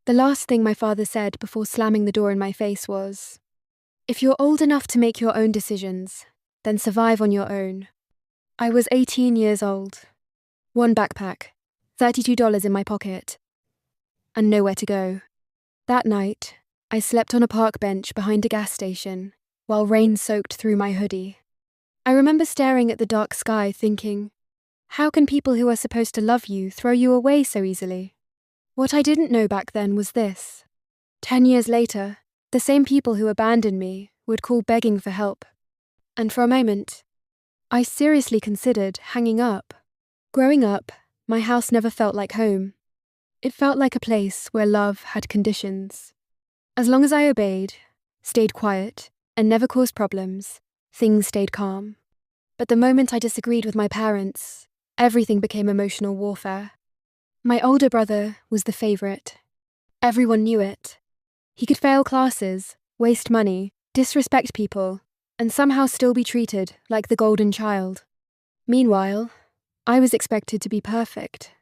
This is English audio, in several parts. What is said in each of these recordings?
The last thing my father said before slamming the door in my face was, "If you're old enough to make your own decisions, then survive on your own." I was 18 years old. One backpack, $32 in my pocket, and nowhere to go. That night, I slept on a park bench behind a gas station while rain soaked through my hoodie. I remember staring at the dark sky thinking, how can people who are supposed to love you throw you away so easily? What I didn't know back then was this. 10 years later, the same people who abandoned me would call begging for help. And for a moment, I seriously considered hanging up. Growing up, my house never felt like home. It felt like a place where love had conditions. As long as I obeyed, stayed quiet, and never caused problems, things stayed calm. But the moment I disagreed with my parents, everything became emotional warfare. My older brother was the favorite. Everyone knew it. He could fail classes, waste money, disrespect people, and somehow still be treated like the golden child. Meanwhile, I was expected to be perfect.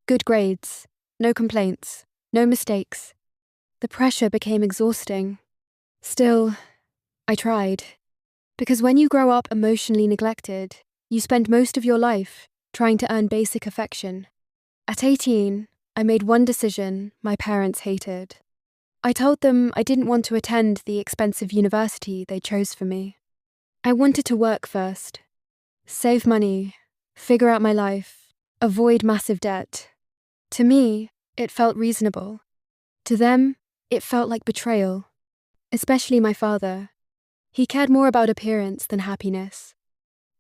Good grades, no complaints, no mistakes. The pressure became exhausting. Still, I tried. Because when you grow up emotionally neglected, you spend most of your life trying to earn basic affection. At 18, I made one decision my parents hated. I told them I didn't want to attend the expensive university they chose for me. I wanted to work first, save money, figure out my life, avoid massive debt. To me, it felt reasonable. To them, it felt like betrayal, especially my father. He cared more about appearance than happiness.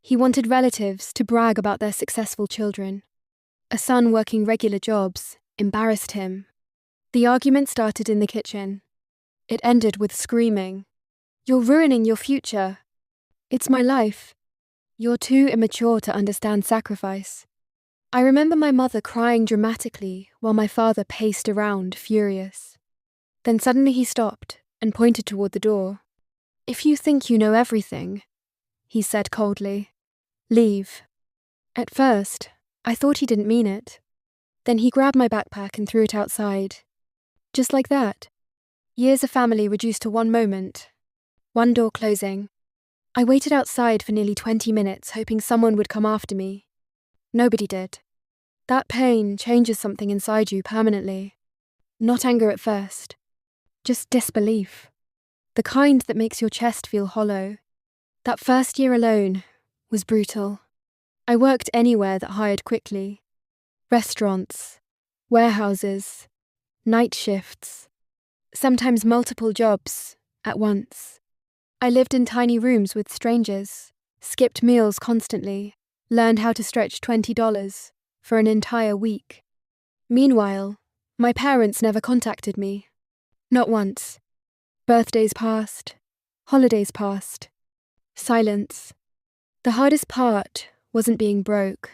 He wanted relatives to brag about their successful children. A son working regular jobs embarrassed him. The argument started in the kitchen. It ended with screaming, "You're ruining your future." "It's my life." "You're too immature to understand sacrifice." I remember my mother crying dramatically while my father paced around, furious. Then suddenly he stopped and pointed toward the door. "If you think you know everything," he said coldly, "leave." At first, I thought he didn't mean it. Then he grabbed my backpack and threw it outside. Just like that. Years of family reduced to one moment. One door closing. I waited outside for nearly 20 minutes, hoping someone would come after me. Nobody did. That pain changes something inside you permanently. Not anger at first. Just disbelief. The kind that makes your chest feel hollow. That first year alone was brutal. I worked anywhere that hired quickly. Restaurants, warehouses, night shifts, sometimes multiple jobs at once. I lived in tiny rooms with strangers, skipped meals constantly, learned how to stretch $20 for an entire week. Meanwhile, my parents never contacted me. Not once. Birthdays passed, holidays passed. Silence. The hardest part wasn't being broke.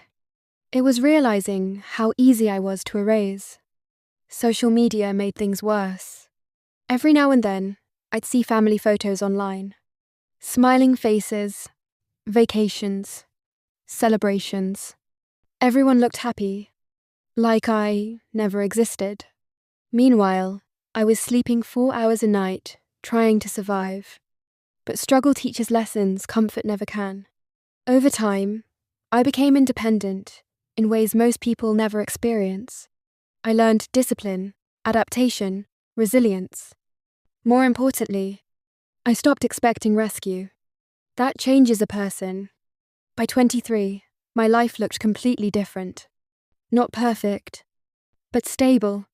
It was realizing how easy I was to erase. Social media made things worse. Every now and then, I'd see family photos online. Smiling faces, vacations, celebrations. Everyone looked happy, like I never existed. Meanwhile, I was sleeping 4 hours a night, trying to survive. But struggle teaches lessons comfort never can. Over time, I became independent in ways most people never experience. I learned discipline, adaptation, resilience. More importantly, I stopped expecting rescue. That changes a person. By 23, my life looked completely different. Not perfect, but stable.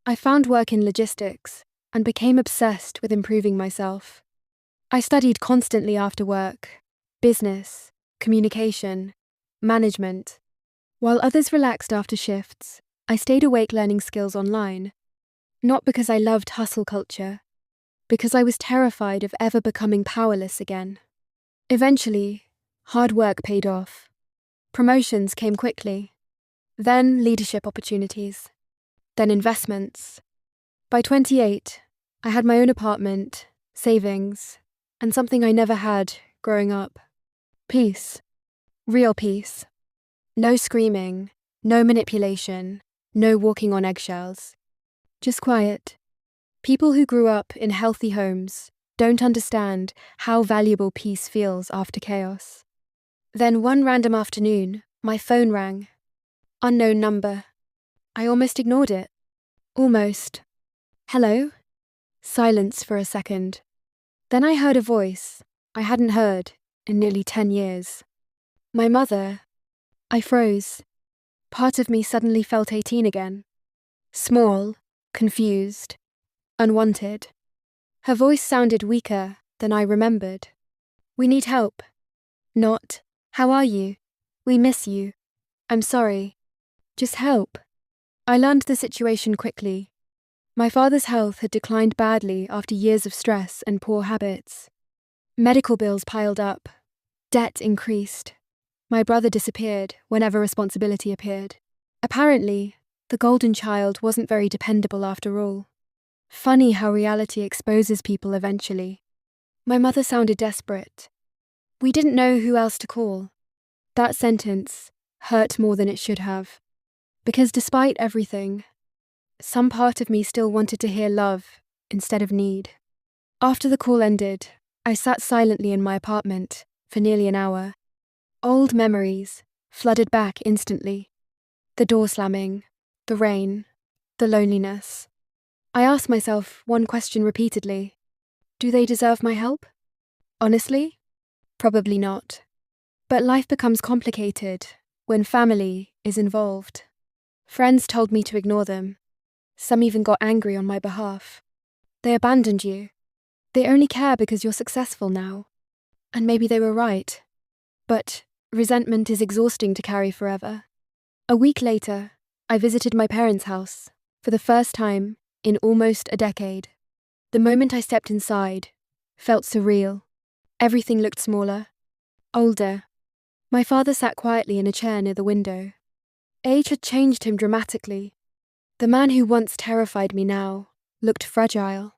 I found work in logistics and became obsessed with improving myself. I studied constantly after work, business, communication, management. While others relaxed after shifts, I stayed awake learning skills online. Not because I loved hustle culture, because I was terrified of ever becoming powerless again. Eventually, hard work paid off. Promotions came quickly. Then leadership opportunities. Then investments. By 28, I had my own apartment, savings, and something I never had growing up. Peace. Real peace. No screaming, no manipulation, no walking on eggshells. just quiet. People who grew up in healthy homes don't understand how valuable peace feels after chaos. Then one random afternoon, my phone rang. Unknown number. I almost ignored it. Almost. Hello? Silence for a second. Then I heard a voice I hadn't heard in nearly 10 years. My mother. I froze. Part of me suddenly felt 18 again. Small, confused, unwanted. Her voice sounded weaker than I remembered. We need help. Not, how are you? We miss you. I'm sorry. Just help. I learned the situation quickly. My father's health had declined badly after years of stress and poor habits. Medical bills piled up. Debt increased. My brother disappeared whenever responsibility appeared. Apparently, the golden child wasn't very dependable after all. Funny how reality exposes people eventually. My mother sounded desperate. We didn't know who else to call. That sentence hurt more than it should have. Because despite everything, some part of me still wanted to hear love instead of need. After the call ended, I sat silently in my apartment for nearly an hour. Old memories flooded back instantly. The door slamming, the rain, the loneliness. I asked myself one question repeatedly. Do they deserve my help? Honestly, probably not. But life becomes complicated when family is involved. Friends told me to ignore them. Some even got angry on my behalf. They abandoned you. They only care because you're successful now. And maybe they were right. But resentment is exhausting to carry forever. A week later, I visited my parents' house for the first time in almost a decade. The moment I stepped inside felt surreal. Everything looked smaller, older. My father sat quietly in a chair near the window. Age had changed him dramatically. The man who once terrified me now looked fragile,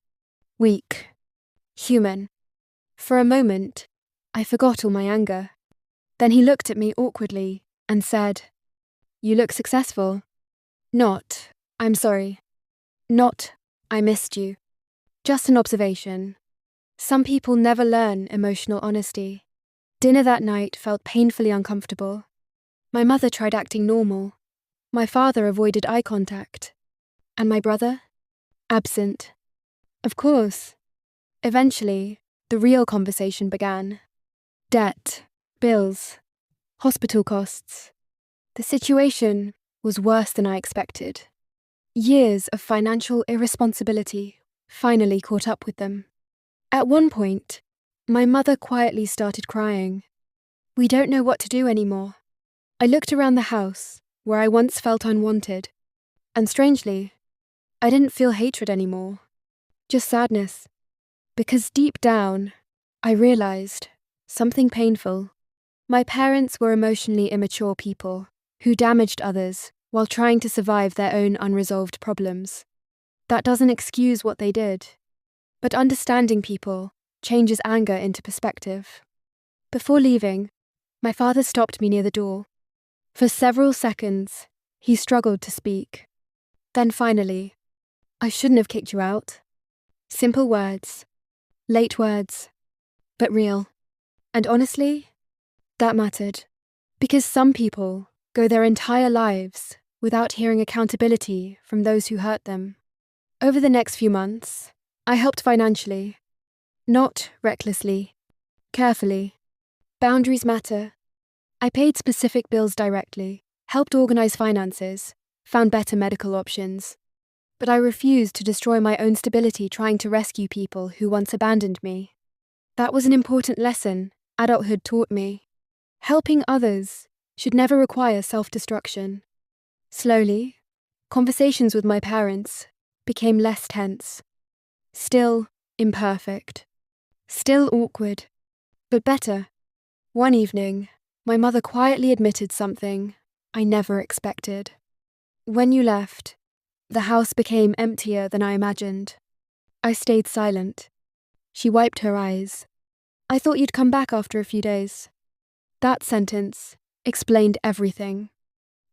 weak, human. For a moment, I forgot all my anger. Then he looked at me awkwardly and said, "You look successful." Not, "I'm sorry." Not, "I missed you." Just an observation. Some people never learn emotional honesty. Dinner that night felt painfully uncomfortable. My mother tried acting normal. My father avoided eye contact. And my brother? Absent. Of course. Eventually, the real conversation began. Debt, bills, hospital costs. The situation was worse than I expected. Years of financial irresponsibility finally caught up with them. At one point, my mother quietly started crying. We don't know what to do anymore. I looked around the house, where I once felt unwanted. And strangely, I didn't feel hatred anymore. Just sadness. Because deep down, I realized something painful. My parents were emotionally immature people who damaged others while trying to survive their own unresolved problems. That doesn't excuse what they did. But understanding people changes anger into perspective. Before leaving, my father stopped me near the door. For several seconds, he struggled to speak. Then finally, "I shouldn't have kicked you out." Simple words, late words, but real. And honestly, that mattered. Because some people go their entire lives without hearing accountability from those who hurt them. Over the next few months, I helped financially. Not recklessly, carefully. Boundaries matter. I paid specific bills directly, helped organize finances, found better medical options. But I refused to destroy my own stability trying to rescue people who once abandoned me. That was an important lesson adulthood taught me. Helping others should never require self-destruction. Slowly, conversations with my parents became less tense. Still imperfect. Still awkward. But better. One evening, my mother quietly admitted something I never expected. When you left, the house became emptier than I imagined. I stayed silent. She wiped her eyes. "I thought you'd come back after a few days." That sentence explained everything.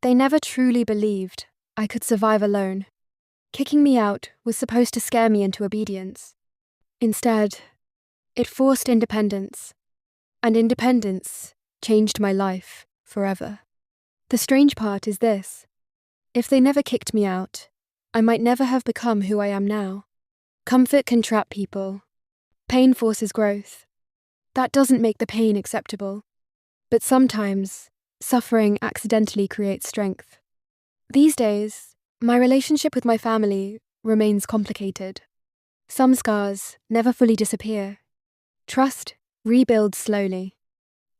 They never truly believed I could survive alone. Kicking me out was supposed to scare me into obedience. Instead, it forced independence, and independence changed my life forever. The strange part is this: if they never kicked me out, I might never have become who I am now. Comfort can trap people. Pain forces growth. That doesn't make the pain acceptable. But sometimes, suffering accidentally creates strength. These days, my relationship with my family remains complicated. Some scars never fully disappear. Trust rebuilds slowly.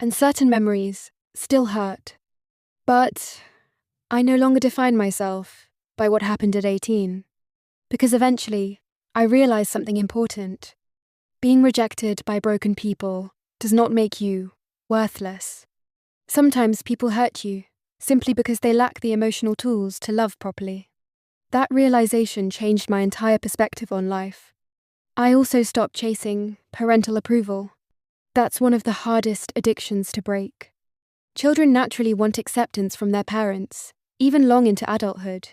And certain memories still hurt. But I no longer define myself by what happened at 18. Because eventually, I realized something important. Being rejected by broken people does not make you worthless. Sometimes people hurt you simply because they lack the emotional tools to love properly. That realization changed my entire perspective on life. I also stopped chasing parental approval. That's one of the hardest addictions to break. Children naturally want acceptance from their parents, even long into adulthood.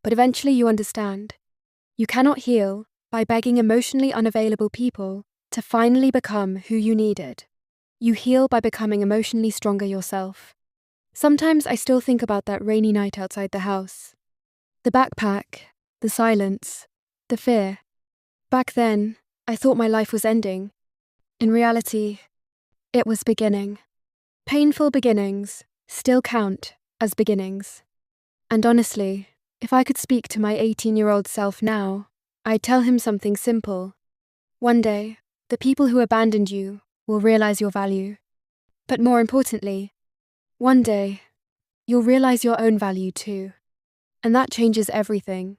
But eventually you understand. You cannot heal by begging emotionally unavailable people to finally become who you needed. You heal by becoming emotionally stronger yourself. Sometimes I still think about that rainy night outside the house. The backpack, the silence, the fear. Back then, I thought my life was ending. In reality, it was beginning. Painful beginnings still count as beginnings. And honestly, if I could speak to my 18-year-old self now, I'd tell him something simple. One day, the people who abandoned you will realize your value. But more importantly, one day, you'll realize your own value too. And that changes everything.